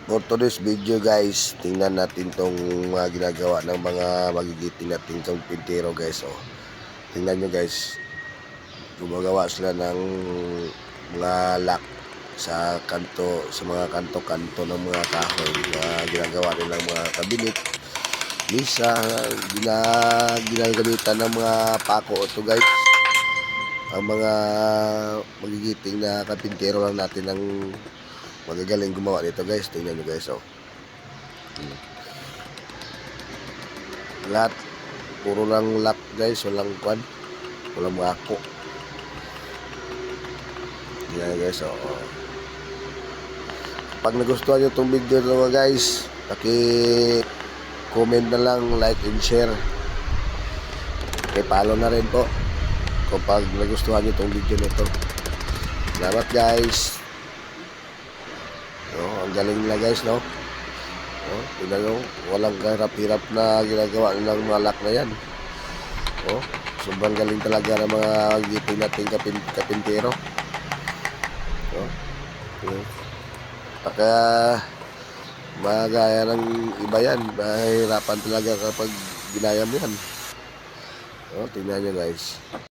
For today's video guys, tingnan natin tong mga ginagawa ng mga magigiting natin pintero guys. Oh, tingnan nyo guys, gumagawa sila ng mga lock sa kanto, sa mga kanto-kanto ng mga kahoy na ginagawa nilang mga kabinet, misa, ginagamitan ng mga pako. Ito guys, ang mga magigiting na kapintero lang natin ang magagaling gumawa dito guys. Tingnan nyo guys. Oh, lahat puro lang lock guys, walang kwan, walang mako. Yan guys. Oh, pag nagustuhan nyo itong video nyo guys, comment na lang, like and share, follow na rin po kapag nagustuhan nyo itong video nito. Salamat guys. Ang galing nila guys, no? Tingnan nyo, walang kahirap-hirap na ginagawa nilang mga lock na yan. Sobrang galing talaga ng mga giting nating kapintero. Baka magaya ng iba yan, mahirapan talaga kapag ginaya mo yan. Tingnan nyo guys.